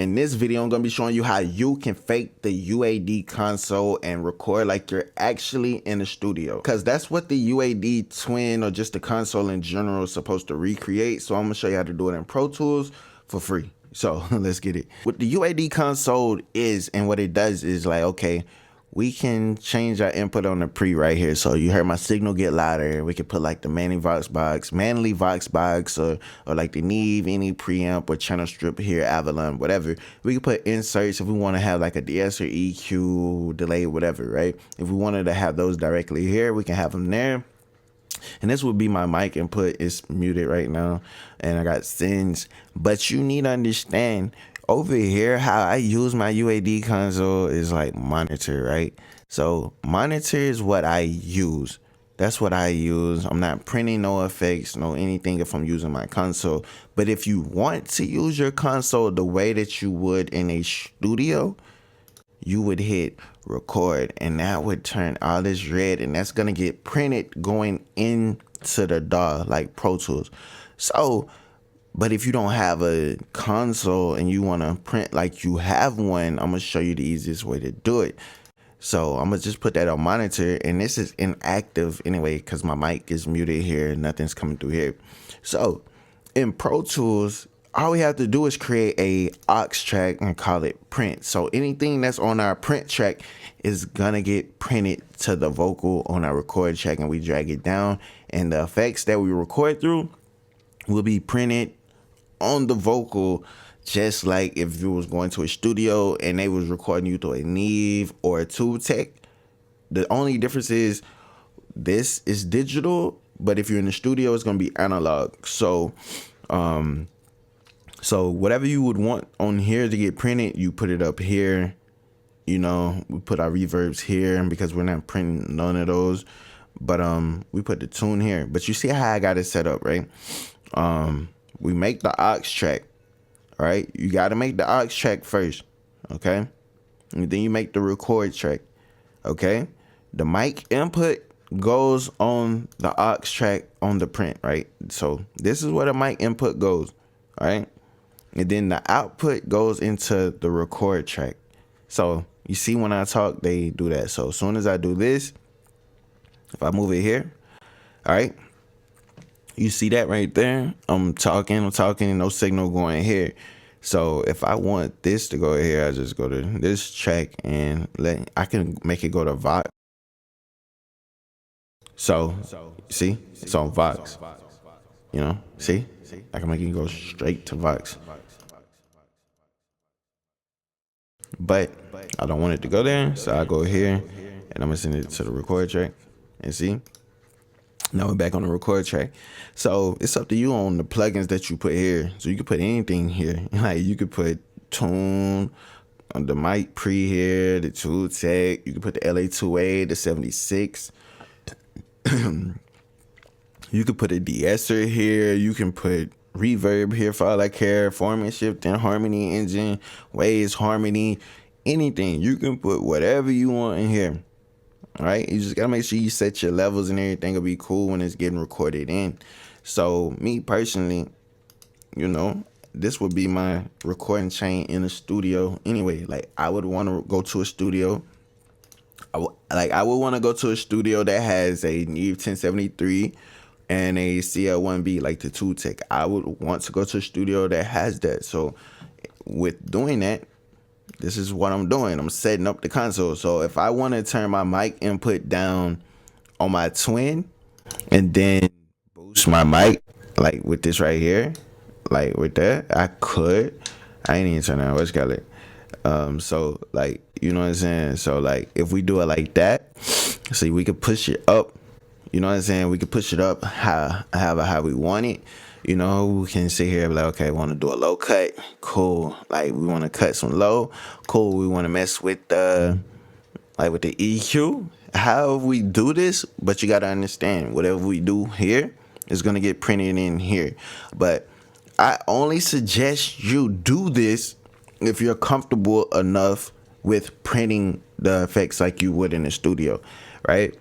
in this video, I'm going to be showing you how you can fake the UAD console and record like you're actually in the studio. Because that's what the UAD Twin or just the console in general is supposed to recreate. So I'm going to show you how to do it in Pro Tools for free. So let's get it. What the UAD console is and what it does is like, okay, we can change our input on the pre right here. So you heard my signal get louder. We could put like the Manley Vox box, or like the Neve, any preamp or channel strip here, Avalon, whatever. We could put inserts if we want to have like a DS or EQ, delay, whatever, right? If we wanted to have those directly here, we can have them there. And this would be my mic input. It's muted right now and I got sends, but you need to understand over here how I use my UAD console is like monitor, right? So monitor is what I use. That's what I use. I'm not printing no effects, no anything if I'm using my console. But if you want to use your console the way that you would in a studio, you would hit record and that would turn all this red and that's gonna get printed going into the DAW like Pro Tools. So, but if you don't have a console and you want to print like you have one, I'm gonna show you the easiest way to do it. So I'm gonna just put that on monitor, and this is inactive anyway because my mic is muted here, nothing's coming through here. So in Pro Tools, all we have to do is create a aux track and call it print. So anything that's on our print track is gonna get printed to the vocal on our record track, and we drag it down, and the effects that we record through will be printed on the vocal, just like if you was going to a studio and they was recording you through a Neve or a Tube Tech. The only difference is this is digital, but if you're in the studio, it's gonna be analog. So so whatever you would want on here to get printed, you put it up here. You know, we put our reverbs here because we're not printing none of those. But we put the tune here. But you see how I got it set up, right? We make the aux track, right? You got to make the aux track first, okay? And then you make the record track, okay? The mic input goes on the aux track on the print, right? So this is where the mic input goes, all right? And then the output goes into the record track. So you see when I talk, they do that. So as soon as I do this, if I move it here, all right? You see that right there? I'm talking, and no signal going here. So if I want this to go here, I just go to this track and I can make it go to Vox. So see, it's on Vox. You know, see? I can make it go straight to Vox. But I don't want it to go there, so I go here and I'm gonna send it to the record track and see. Now we're back on the record track. So it's up to you on the plugins that you put here. So you can put anything here. Like you could put tune on the mic pre here, the Tube Tech. You can put the LA2A, the 76. You could put a de-esser here. You can put reverb here for all I care. Formant shifting, harmony engine, waves, harmony, anything. You can put whatever you want in here. All right, you just gotta make sure you set your levels and everything will be cool when it's getting recorded in. So me personally, you know, this would be my recording chain in a studio anyway. Like I would want to go to a studio. I would want to go to a studio that has a Neve 1073 and a CL1B like the Tube Tech. I would want to go to a studio that has that. So with doing that, this is what I'm doing. I'm setting up the console. So if I want to turn my mic input down on my Twin and then boost my mic, like with this right here, like with that, I could. I ain't even turn that. What's call it? So like, you know what I'm saying? So like, if we do it like that, see, we could push it up. You know what I'm saying? We could push it up how we want it. You know, we can sit here and be like, okay, want to do a low cut, cool. Like we want to cut some low, cool. We want to mess with the with the EQ. How we do this, but you got to understand, whatever we do here is gonna get printed in here. But I only suggest you do this if you're comfortable enough with printing the effects like you would in the studio, right?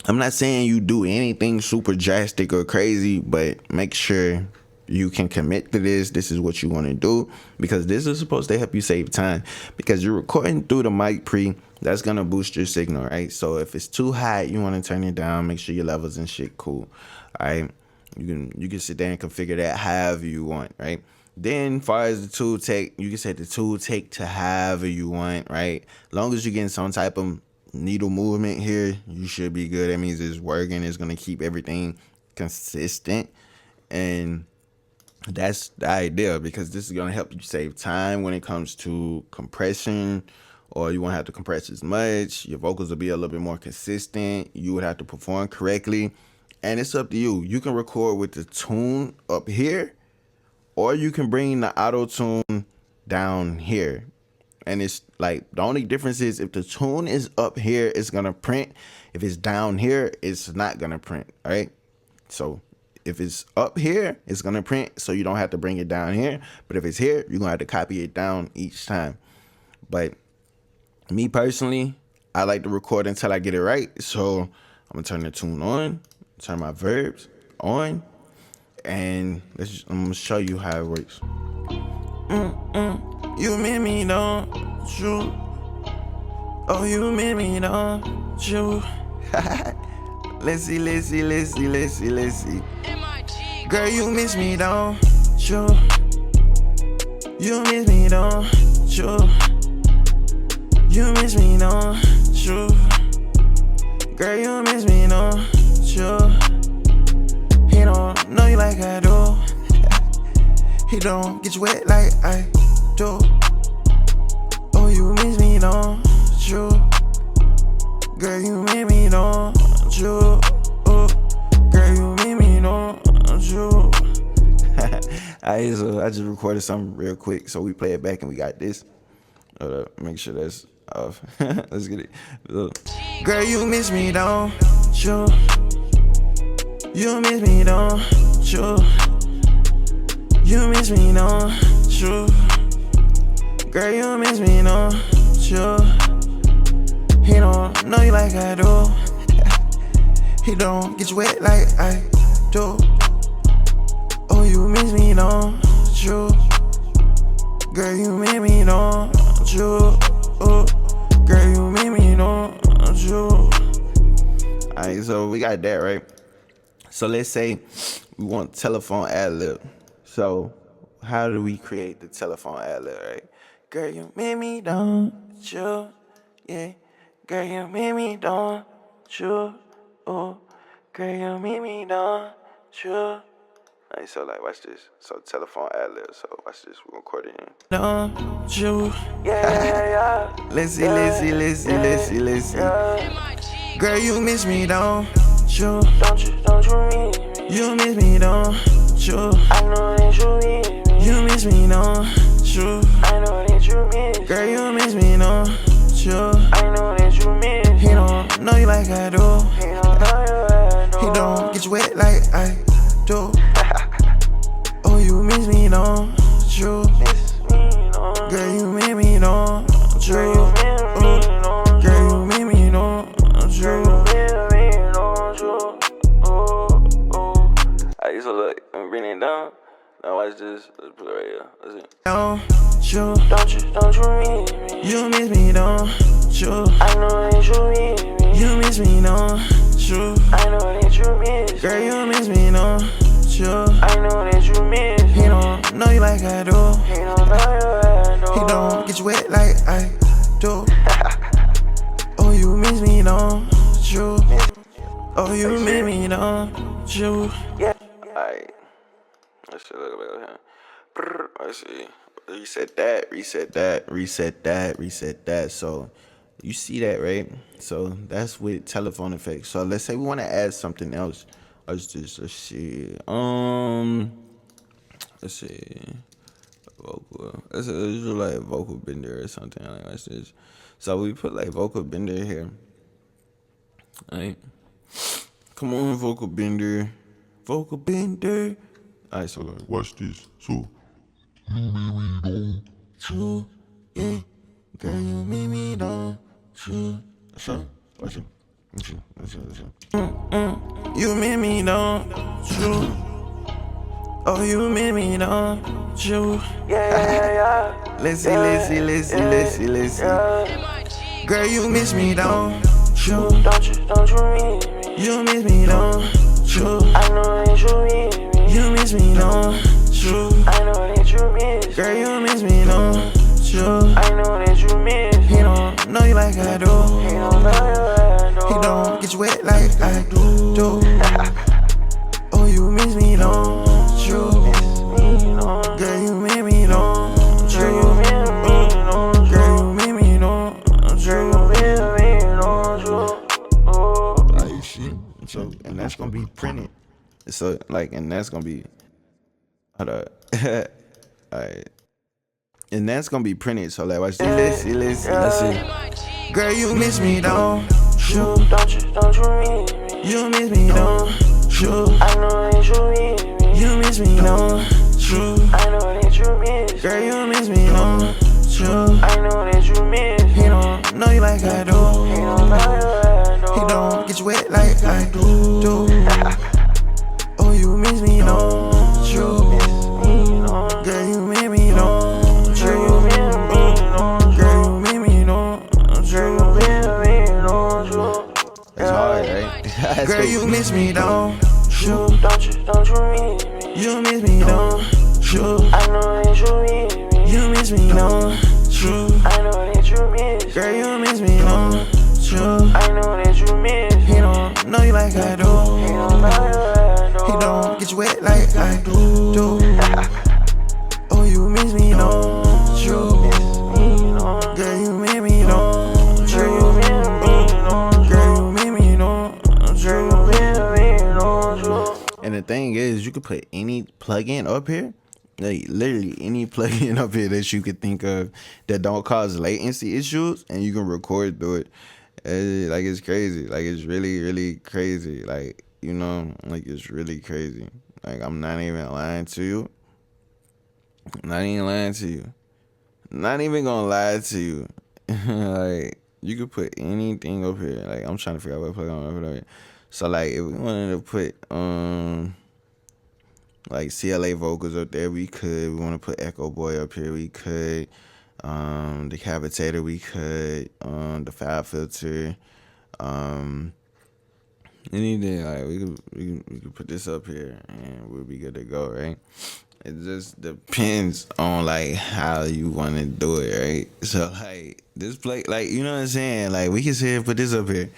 I'm not saying you do anything super drastic or crazy, but make sure you can commit to this. This is what you want to do, because this is supposed to help you save time, because you're recording through the mic pre. That's going to boost your signal, right? So if it's too high, you want to turn it down. Make sure your levels and shit cool, all right? You can sit there and configure that however you want, right? Then far as the tool take, you can set the tool take to however you want, right? Long as you're getting some type of needle movement here, you should be good. That means it's working. It's going to keep everything consistent. And that's the idea, because this is going to help you save time when it comes to compression, or you won't have to compress as much. Your vocals will be a little bit more consistent. You would have to perform correctly. And it's up to you. You can record with the tune up here, or you can bring the auto tune down here. And it's like, the only difference is if the tune is up here, it's going to print. If it's down here, it's not going to print, all right? So if it's up here, it's going to print, so you don't have to bring it down here. But if it's here, you're going to have to copy it down each time. But me personally, I like to record until I get it right. So I'm going to turn the tune on, turn my verbs on, and I'm going to show you how it works. You made me, don't you? Oh, you made me, don't you? Let's see. Girl, you miss me, don't you? You miss me, don't you? You miss me, don't you? Girl, you miss me, don't you? He don't know you like I do. He don't get you wet like I do. Oh, you miss me, don't you? Girl, you miss me, don't you? Oh, girl, you miss me, don't you? Alright, so I just recorded something real quick, so we play it back and we got this. Make sure that's off. Let's get it. Look. Girl, you miss me, don't you? You miss me, don't you? You miss me, don't you? Girl, you miss me, don't you? He don't know you like I do. He don't get you wet like I do. Oh, you miss me, don't you? Girl, you miss me, don't you? Oh, girl, you miss me, don't you? Alright, so we got that, right? So let's say we want telephone ad-lib. So how do we create the telephone ad-lib, right? Girl, you made me, don't you? Yeah. Girl, you made me, don't you? Oh, girl, you made me, don't you? Alright, so like, watch this. So telephone ad-lib. So watch this. We're recording it. Don't you? Yeah. Let's see. Girl, you miss me, don't you? Don't you miss me? You miss me, don't you? I know that you miss me. You miss me, don't you? I know that you miss me. Girl, you miss me, don't you? I know that you miss me. He don't know you like I do. He don't know you like I do. He don't get you wet like I do. Oh, you miss me, don't you? Girl, you miss me, don't you? Oh, girl, you miss me, don't you? Alright, so look, I'm bringing it down. Now watch this. Let's put it right here. Let's see. Don't you miss me? You miss me, don't you? I know that you miss me. You miss me, don't you? I know that you miss me. Girl, you miss me, don't you? I know that you miss me. He don't know you like I do. He don't know you like I do. He don't get you wet like I do. Oh, you miss me, don't you? Oh, you miss me, don't you? Yeah. Alright. Let's see, look back here. Let's see. Reset that. So you see that, right? So that's with telephone effects. So let's say we want to add something else. Let's see. Vocal. Let's do like vocal bender or something like this. So we put like vocal bender here. Alright. Come on, vocal bender. Alright, so like, watch this. So you made me don't you, yeah. Girl, you made me don't you. So watch it. You made me don't you. Oh, you made me, don't you? Yeah. Let's see. Girl, you miss me, don't you? Don't you miss me? You miss me, don't you? I know that you miss me. You miss me, don't you? I know that you miss me. Girl, you miss me, don't you? I know that you miss me. He don't know you like I do. He don't know you like I do. He don't get you wet like I do. Oh, you miss me, don't you? Girl, you miss me, don't you? Girl, you miss me, don't you? Like shit. So, and that's gonna be printed. So, like, and that's gonna be. Hold up. Alright. And that's gonna be printed. So, like, watch this. Let's see. Girl, you miss me, don't you? Don't you miss me? You miss me, don't you? I know that you miss me. You miss me, don't you? I know that you miss me. Girl, you miss me, don't you? I know that you miss me. He don't know you like I do. He don't know you like I do. He don't get you wet like I do. Oh, you miss me, don't you? Girl, you miss me, don't you? Girl, you miss me, don't you? That's hard, right? Girl, you miss me, don't you? Don't you miss me? You miss me, don't you? I know that you miss me. You miss me, don't you? I know that you miss me. Girl, you miss me, don't you? I know that you miss me. He don't know you like I do. He don't know you like I do. He don't get you wet like I do. Oh, you miss me, don't you? Girl, you miss me, don't you? Girl, you miss me, don't you? And the thing is, you could put any plugin up here. Like literally any plugin up here that you could think of that don't cause latency issues, and you can record through it. Like it's crazy. Like it's really crazy. Like, you know, like it's really crazy. Like I'm not even lying to you. Not even lying to you. Not even gonna lie to you. Like you could put anything up here. Like I'm trying to figure out what plugin I'm gonna put up here. So like if we wanted to put like CLA vocals up there, we could. We want to put Echo Boy up here, we could. Decapitator, we could. The Fab Filter, anything. Like we could put this up here and we'll be good to go, right? It just depends on like how you want to do it, right? So like this play, like, you know what I'm saying? Like we can sit here and put this up here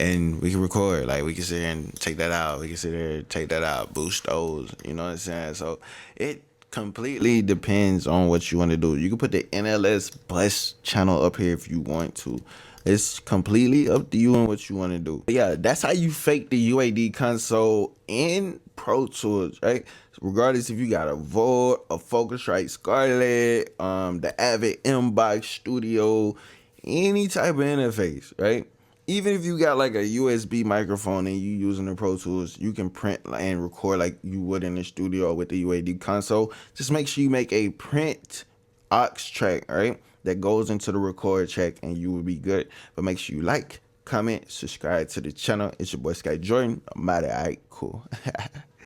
and we can record. Like we can sit here and take that out. We can sit here and take that out, boost those. You know what I'm saying? So it completely depends on what you want to do. You can put the NLS bus channel up here if you want to. It's completely up to you and what you want to do. But yeah, that's how you fake the UAD console in Pro Tools, right? Regardless if you got a Void, a Focusrite Scarlett, the Avid Mbox Studio, any type of interface, right? Even if you got like a USB microphone and you using the Pro Tools, you can print and record like you would in the studio with the UAD console. Just make sure you make a print aux track, right? That goes into the record track and you will be good. But make sure you like, comment, subscribe to the channel. It's your boy Sky Jordan. I'm out of it. All right, cool.